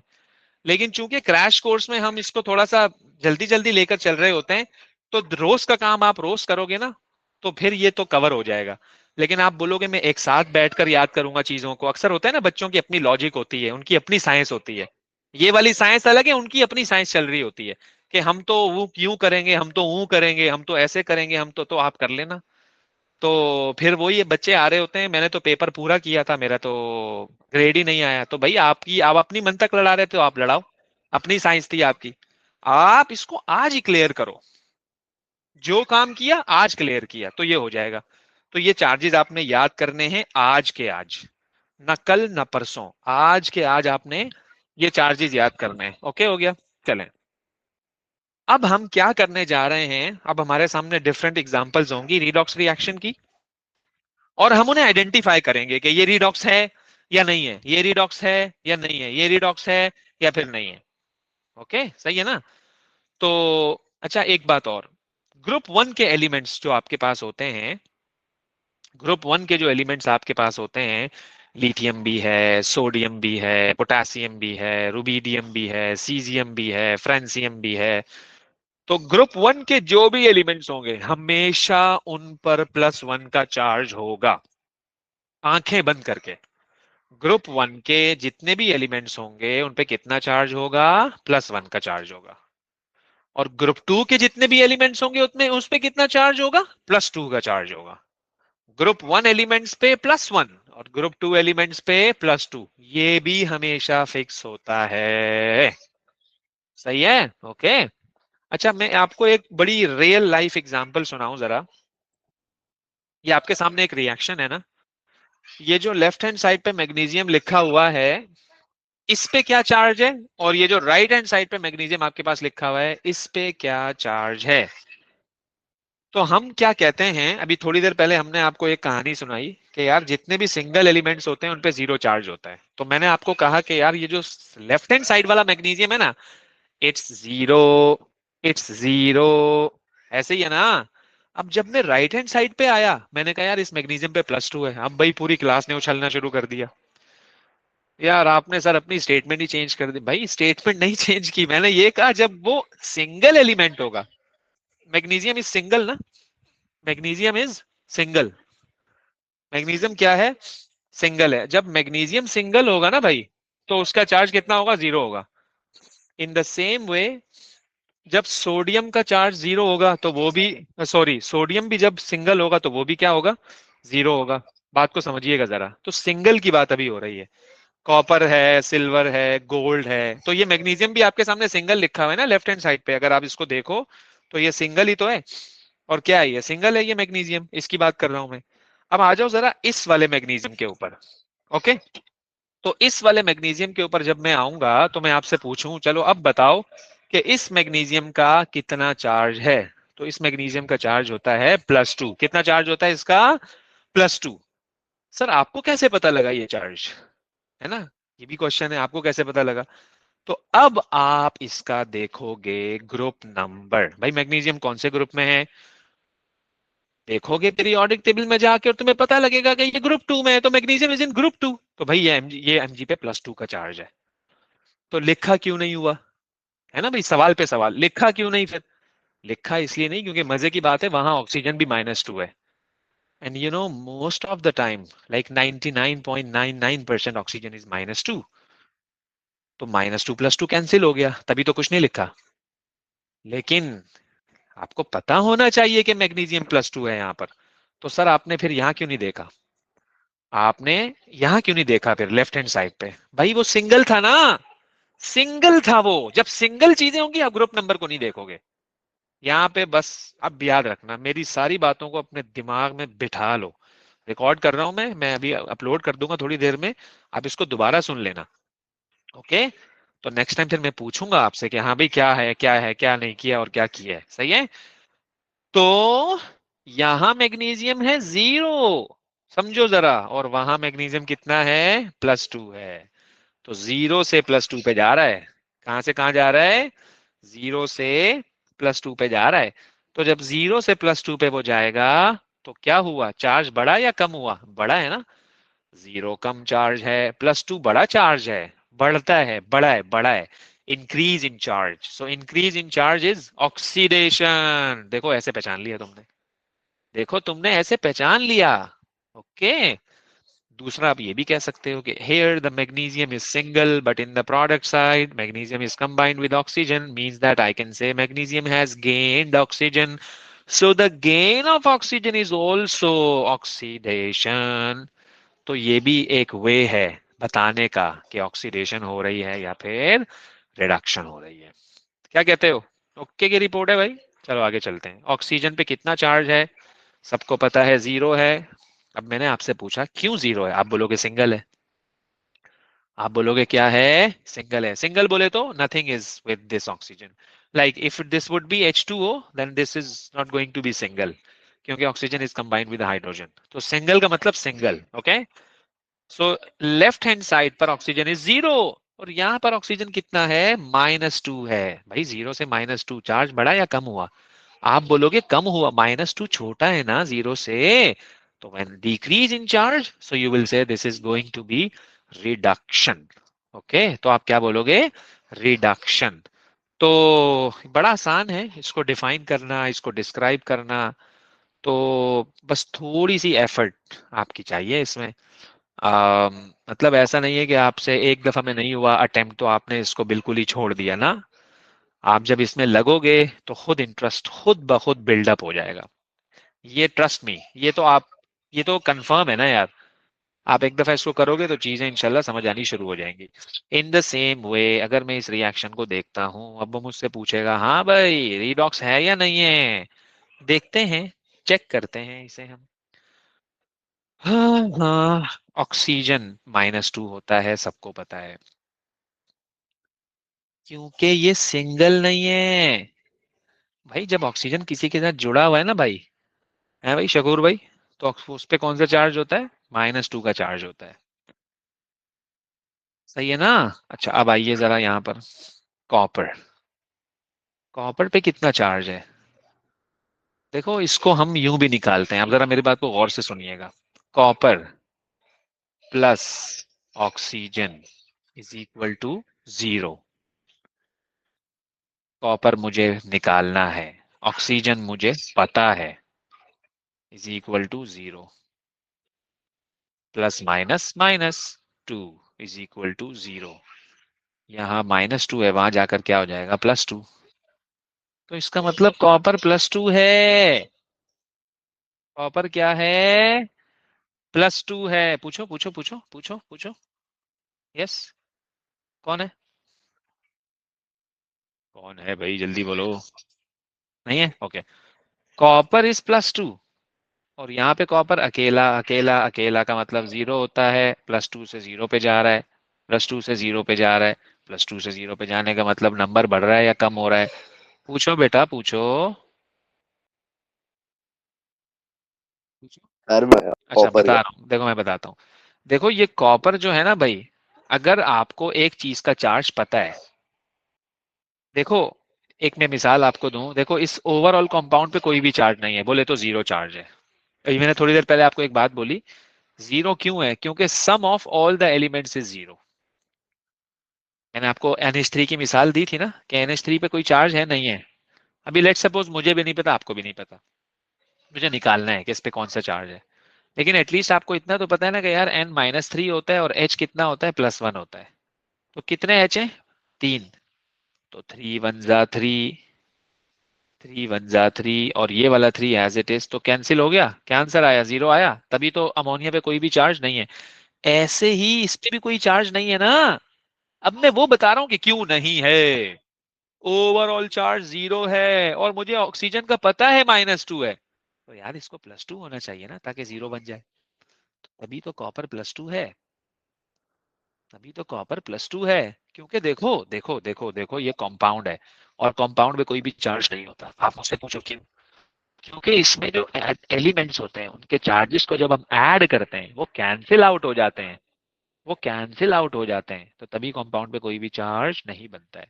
लेकिन चूंकि क्रैश कोर्स में हम इसको थोड़ा सा जल्दी जल्दी लेकर चल रहे होते हैं, तो रोज का काम आप रोज करोगे ना, तो फिर ये तो कवर हो जाएगा। लेकिन आप बोलोगे मैं एक साथ बैठकर याद करूंगा चीजों को, अक्सर होता है ना बच्चों की अपनी लॉजिक होती है, उनकी अपनी साइंस होती है। ये वाली साइंस अलग है, उनकी अपनी साइंस चल रही होती है कि हम तो वो क्यों करेंगे, हम तो वो करेंगे, हम तो ऐसे करेंगे, हम तो आप कर लेना। तो फिर वही बच्चे आ रहे होते हैं, मैंने तो पेपर पूरा किया था, मेरा तो ग्रेड ही नहीं आया। तो भाई आपकी, आप अपनी मन तक लड़ा रहे थे तो आप लड़ाओ, अपनी साइंस थी आपकी। आप इसको आज ही क्लियर करो। जो काम किया आज क्लियर किया तो ये हो जाएगा। तो ये चार्जेस आपने याद करने हैं आज के आज, ना कल ना परसों, आज के आज आपने ये चार्जेस याद करने हैं। ओके हो गया? चलें, अब हम क्या करने जा रहे हैं। अब हमारे सामने डिफरेंट एग्जांपल्स होंगी रिडॉक्स रिएक्शन की, और हम उन्हें आइडेंटिफाई करेंगे कि ये रिडॉक्स है या नहीं है, ये रिडॉक्स है या नहीं है, ये रिडॉक्स है या फिर नहीं है। ओके सही है ना? तो अच्छा एक बात और, ग्रुप 1 के एलिमेंट्स जो आपके पास होते हैं, ग्रुप 1 के जो एलिमेंट्स आपके पास होते हैं, लिथियम भी है, सोडियम भी है, पोटेशियम भी है, रुबीडियम भी है, सीजियम भी है, फ्रांसियम भी है। तो ग्रुप 1 के जो भी एलिमेंट्स होंगे हमेशा उन पर +1 का चार्ज होगा। आंखें बंद करके, ग्रुप 1 के जितने भी एलिमेंट्स होंगे उन पे कितना चार्ज होगा? +1 का चार्ज होगा। और ग्रुप 2 के जितने भी एलिमेंट्स होंगे उतने उस पे कितना चार्ज होगा? +2 का चार्ज होगा। ग्रुप 1 एलिमेंट्स पे +1, और ग्रुप 2 एलिमेंट्स पे +2, ये भी हमेशा फिक्स होता है। सही है? ओके। अच्छा, मैं आपको एक बड़ी रियल लाइफ एग्जांपल सुनाऊं जरा। ये आपके सामने एक रिएक्शन है ना, ये जो लेफ्ट हैंड साइड पे मैग्नीशियम लिखा हुआ है, इस पे क्या चार्ज है, और ये जो राइट हैंड साइड पे मैग्नीशियम आपके पास लिखा हुआ है, इस पे क्या चार्ज है। तो हम क्या कहते हैं, अभी थोड़ी देर पहले हमने आपको एक कहानी सुनाई कि यार जितने भी सिंगल एलिमेंट्स होते हैं उन पे 0 चार्ज होता है। तो मैंने आपको कहा कि यार ये जो लेफ्ट हैंड साइड वाला मैग्नीशियम है ना, इट्स 0, इट्स 0, ऐसे ही है ना। अब जब मैं राइट हैंड साइड पे आया, मैंने कहा यार इस मैग्नीशियम पे +2 है। अब भाई पूरी क्लास ने उछलना शुरू कर दिया, यार आपने सर अपनी स्टेटमेंट ही चेंज कर दी। भाई स्टेटमेंट नहीं चेंज की, मैंने ये कहा जब वो सिंगल एलिमेंट होगा, मैग्नीशियम इज सिंगल ना, मैग्नीशियम इज सिंगल, मैग्नीशियम क्या है, सिंगल है। जब मैग्नीशियम सिंगल होगा ना भाई, तो उसका चार्ज कितना होगा, 0 होगा। इन द सेम वे, जब सोडियम का चार्ज 0 होगा तो वो भी, सॉरी, सोडियम भी जब सिंगल होगा तो वो भी क्या होगा, 0 होगा। बात को समझिएगा जरा, तो सिंगल की बात अभी हो रही है। कॉपर है, सिल्वर है, गोल्ड है, तो ये मैग्नीशियम भी आपके सामने सिंगल लिखा हुआ है ना लेफ्ट हैंड साइड पे, अगर आप इसको देखो तो ये सिंगल ही तो है। और क्या है, ये सिंगल है, ये मैग्नीशियम, इसकी बात कर रहा हूं मैं। अब आ जाओ जरा इस वाले मैग्नीशियम के ऊपर। ओके, तो इस वाले मैग्नीशियम के ऊपर जब मैं आऊंगा तो मैं आपसे पूछूं, चलो अब बताओ कि इस मैग्नीशियम का कितना चार्ज है। तो इस मैग्नीशियम का चार्ज होता है +2। कितना चार्ज होता है इसका, +2। सर आपको कैसे पता लगा ये चार्ज, है ना, ये भी क्वेश्चन है, आपको कैसे पता लगा। तो अब आप इसका देखोगे ग्रुप नंबर, भाई मैग्नीशियम कौन से ग्रुप में है, देखोगे पीरियोडिक टेबल में जाके और तुम्हें पता लगेगा कि ये ग्रुप 2 में है, तो मैग्नीशियम इज इन ग्रुप 2। तो भाई ये Mg पे +2 का चार्ज है। तो लिखा क्यों नहीं हुआ, है ना भाई, सवाल पे सवाल, लिखा क्यों नहीं फिर। लिखा इसलिए नहीं क्योंकि मजे की बात है वहां ऑक्सीजन भी -2 है। And you know most of the time, like 99.99% oxygen is -2। तो -2 + 2 कैंसिल हो गया, तभी तो कुछ नहीं लिखा। लेकिन आपको पता होना चाहिए कि मैग्नीशियम +2 है यहाँ पर। तो सर आपने फिर यहाँ क्यों नहीं देखा, आपने यहाँ क्यों नहीं देखा फिर लेफ्ट हैंड साइड पे, भाई वो सिंगल था ना, सिंगल था वो। जब सिंगल चीजें होंगी आप ग्रुप नंबर को नहीं देखोगे। यहाँ पे बस अब याद रखना, मेरी सारी बातों को अपने दिमाग में बिठा लो। रिकॉर्ड कर रहा हूं मैं अभी अपलोड कर दूंगा थोड़ी देर में, आप इसको दोबारा सुन लेना। ओके, तो नेक्स्ट टाइम फिर मैं पूछूंगा आपसे कि हाँ भाई क्या है क्या है, क्या नहीं किया और क्या किया है। सही है? तो यहां मैग्नीशियम है 0, समझो जरा, और वहां मैग्नीशियम कितना है, +2 है। तो 0 से +2 पे जा रहा है। कहां से कहां जा रहा है, 0 से +2 पे जा रहा है। तो जब 0 से +2 पे वो जाएगा, तो क्या हुआ, चार्ज बढ़ा या कम हुआ, बढ़ा है ना। 0 कम चार्ज है, +2 बड़ा चार्ज है, बढ़ता है, बड़ा है, बड़ा है। Increase in charge, so increase in charge is oxidation. देखो ऐसे पहचान लिया तुमने, देखो तुमने ऐसे पहचान लिया। ओके। दूसरा आप ये भी कह सकते हो कि here the magnesium is single but in the product side magnesium is combined with oxygen, means that I can say magnesium has gained oxygen, so the gain of oxygen is also oxidation। तो ये भी एक वे है बताने का कि oxidation हो रही है या फिर रिडक्शन हो रही है। क्या कहते हो, ओके की रिपोर्ट है भाई। चलो आगे चलते हैं। ऑक्सीजन पे कितना चार्ज है, सबको पता है 0 है। अब मैंने आपसे पूछा क्यों 0 है, आप बोलोगे सिंगल है, आप बोलोगे क्या है, सिंगल है। सिंगल बोले तो nothing is with this oxygen, like if this would be H2O then this is not going to be single, क्योंकि oxygen is combined with hydrogen. तो सिंगल का मतलब single. Okay, so left hand side पर oxygen is 0, और यहाँ पर oxygen कितना है, -2 है। भाई 0 से -2 चार्ज बढ़ा या कम हुआ, आप बोलोगे कम हुआ, -2 छोटा है ना 0 से। तो when decrease in charge, so you will say this is going to be reduction। Okay, तो आप क्या बोलोगे, रिडक्शन। तो बड़ा आसान है इसको डिफाइन करना, इसको डिस्क्राइब करना। तो बस थोड़ी सी एफर्ट आपकी चाहिए इसमें। मतलब ऐसा नहीं है कि आपसे एक दफा में नहीं हुआ अटेम्प्ट तो आपने इसको बिल्कुल ही छोड़ दिया ना। आप जब इसमें लगोगे तो खुद इंटरेस्ट खुद ब खुद बिल्डअप हो जाएगा। ये ट्रस्ट मी, ये तो आप, ये तो कंफर्म है ना यार। आप एक दफा इसको करोगे तो चीजें इंशाल्लाह समझ आनी शुरू हो जाएंगी। इन द सेम वे अगर मैं इस रिएक्शन को देखता हूं, अब वो मुझसे पूछेगा हाँ भाई रिडॉक्स है या नहीं है, देखते हैं, चेक करते हैं इसे हम। हाँ हाँ, ऑक्सीजन -2 होता है, सबको पता है, क्योंकि ये सिंगल नहीं है भाई। जब ऑक्सीजन किसी के साथ जुड़ा हुआ है ना भाई, है भाई शकूर भाई, तो उस पे कौन सा चार्ज होता है? -2 का चार्ज होता है। सही है ना? अच्छा अब आइए जरा यहाँ पर, कॉपर, कॉपर पे कितना चार्ज है? देखो इसको हम यूं भी निकालते हैं, अब जरा मेरी बात को गौर से सुनिएगा। Copper plus oxygen is equal to 0। Copper मुझे निकालना है, ऑक्सीजन मुझे पता है, is equal to 0, plus minus minus 2 is equal to 0। यहाँ -2 है, वहां जाकर क्या हो जाएगा? +2। तो इसका मतलब कॉपर +2 है। कॉपर क्या है? +2 है। पूछो पूछो पूछो पूछो पूछो। यस, कौन है? कौन है भाई, जल्दी बोलो। नहीं है? ओके, कॉपर इज +2, और यहाँ पे कॉपर अकेला अकेला अकेला का मतलब 0 होता है, +2 से 0 पे जा रहा है, +2 से 0 पे जा रहा है, +2 से 0 पे जाने का मतलब नंबर बढ़ रहा है या कम हो रहा है? पूछो बेटा पूछो। पूछो। सर मैं अच्छा कॉपर बता का। रहा हूँ, देखो मैं बताता हूँ। देखो ये कॉपर जो है ना भाई, अगर आपको एक चीज का चार्ज पता है, देखो एक मैं मिसाल आपको दूं, देखो इस ओवरऑल कंपाउंड पे कोई भी चार्ज नहीं है, बोले तो 0 चार्ज है। अभी मैंने थोड़ी देर पहले आपको एक बात बोली, 0 क्यों है? क्योंकि sum of all the elements is 0। मैंने आपको NH3 की मिसाल दी थी ना, कि NH3 पे कोई चार्ज है नहीं है। अभी लेट सपोज मुझे भी नहीं पता, आपको भी नहीं पता, मुझे निकालना है कि इस पे कौन सा चार्ज है। लेकिन एटलीस्ट आपको इतना तो पता है ना कि यार N-3 होता है और H कितना होता है? +1 होता है। तो कितने H हैं? 3। तो 3 × 1 = 3, 3 × 1 = 3, और ये वाला 3 एज इट इज तो कैंसिल हो गया। क्या आंसर आया? 0 आया। तभी तो अमोनिया पे कोई भी चार्ज नहीं है। ऐसे ही इस पे भी कोई चार्ज नहीं है ना। अब मैं वो बता रहा हूं कि क्यों नहीं है। ओवरऑल चार्ज 0 है और मुझे ऑक्सीजन का पता है -2 है, तो यार इसको +2 होना चाहिए ना, ताकि 0 बन जाए। तभी तो कॉपर +2 है, तभी तो कॉपर +2 है। क्योंकि देखो देखो देखो देखो, ये कंपाउंड है, और कंपाउंड में कोई भी चार्ज नहीं होता। आप मुझसे पूछो क्यों? क्योंकि इसमें जो एलिमेंट्स होते हैं उनके चार्जेस को जब हम ऐड करते हैं वो कैंसिल आउट हो जाते हैं, वो कैंसिल आउट हो जाते हैं, तो तभी कंपाउंड पे कोई भी चार्ज नहीं बनता है।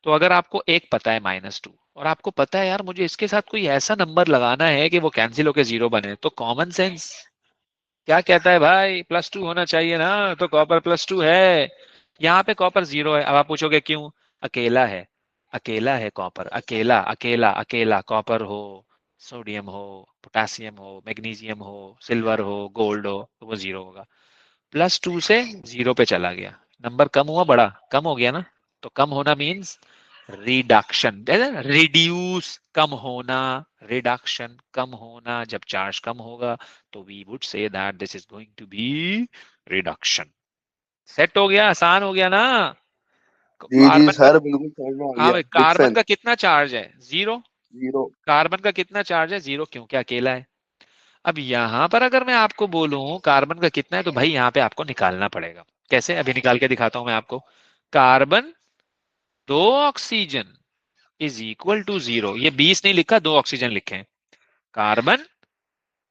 तो अगर आपको एक पता है -2, और आपको पता है यार मुझे इसके साथ कोई ऐसा नंबर लगाना है कि वो कैंसिल होकर 0 बने, तो कॉमन सेंस क्या कहता है भाई? +2 होना चाहिए ना, तो कॉपर +2 है। यहाँ पे कॉपर 0 है। अब आप पूछोगे क्यों? अकेला है, अकेला है कॉपर, अकेला अकेला अकेला। कॉपर हो, सोडियम हो, पोटेशियम हो, मैग्नीशियम हो, सिल्वर हो, गोल्ड हो, तो वो 0 होगा। +2 से 0 पे चला गया, नंबर कम हुआ, बड़ा कम हो गया ना। तो कम होना मीन्स रिडक्शन, रिड्यूस कम होना, रिडक्शन कम होना। जब चार्ज कम होगा तो we would say that this is going to be reduction. Set हो गया, आसान हो गया ना। जी जी कार्बन का, सर, बिल्कुल समझ में आ हाँ गया। भाई, बिग कार्बन फैन। का कितना चार्ज है? 0। 0। कार्बन का कितना चार्ज है? 0, क्योंकि अकेला है। अब यहाँ पर अगर मैं आपको बोलूं कार्बन का कितना है, तो भाई यहाँ पे आपको निकालना पड़ेगा। कैसे? अभी निकाल के दिखाता हूं मैं आपको। Carbon 2 oxygen is equal to 0। ये 20 नहीं लिखा, 2 ऑक्सीजन लिखे हैं। Carbon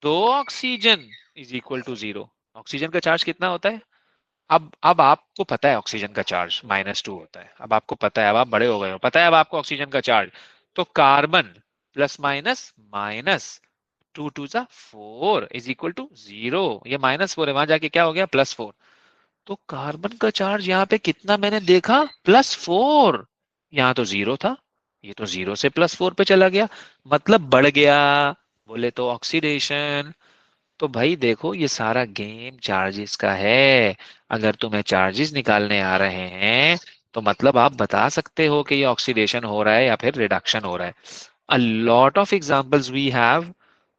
2 oxygen is equal to 0। Oxygen का चार्ज कितना होता है? अब आपको पता है ऑक्सीजन का चार्ज -2 होता है। अब आपको पता है, अब आप बड़े हो गए हो, पता है अब आपको ऑक्सीजन का चार्ज। तो carbon plus minus minus 2 × 2 = 4 is equal to 0। ये -4 है, वहां जाके क्या हो गया? +4। तो कार्बन का चार्ज यहाँ पे कितना मैंने देखा? +4। यहाँ तो 0 था, ये तो 0 से +4 पे चला गया, मतलब बढ़ गया। बोले तो ऑक्सीडेशन। तो भाई देखो ये सारा गेम चार्जेस का है। अगर तुम्हें चार्जेस निकालने आ रहे हैं तो मतलब आप बता सकते हो कि ये ऑक्सीडेशन हो रहा है या फिर रिडक्शन हो रहा है। A lot of examples we have.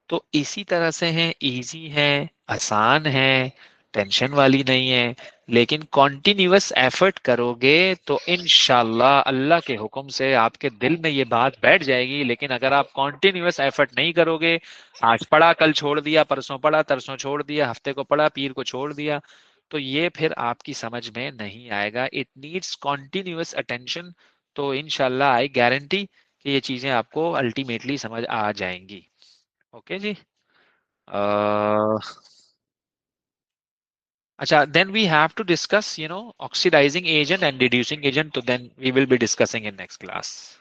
तो इसी तरह से हैं, इजी है, आसान है। टेंशन वाली नहीं है, लेकिन कॉन्टिन्यूअस एफर्ट करोगे तो इंशाल्लाह अल्लाह के हुक्म से आपके दिल में ये बात बैठ जाएगी। लेकिन अगर आप कॉन्टिन्यूअस एफर्ट नहीं करोगे, आज पढ़ा कल छोड़ दिया, परसों पढ़ा तरसों छोड़ दिया, हफ्ते को पढ़ा पीर को छोड़ दिया, तो ये फिर आपकी समझ में नहीं आएगा। It needs continuous attention. तो इंशाल्लाह आई गारंटी कि ये चीजें आपको अल्टीमेटली समझ आ जाएंगी। ओके जी। अच्छा, then we have to discuss, oxidizing agent and reducing agent. So then we will be discussing in next class.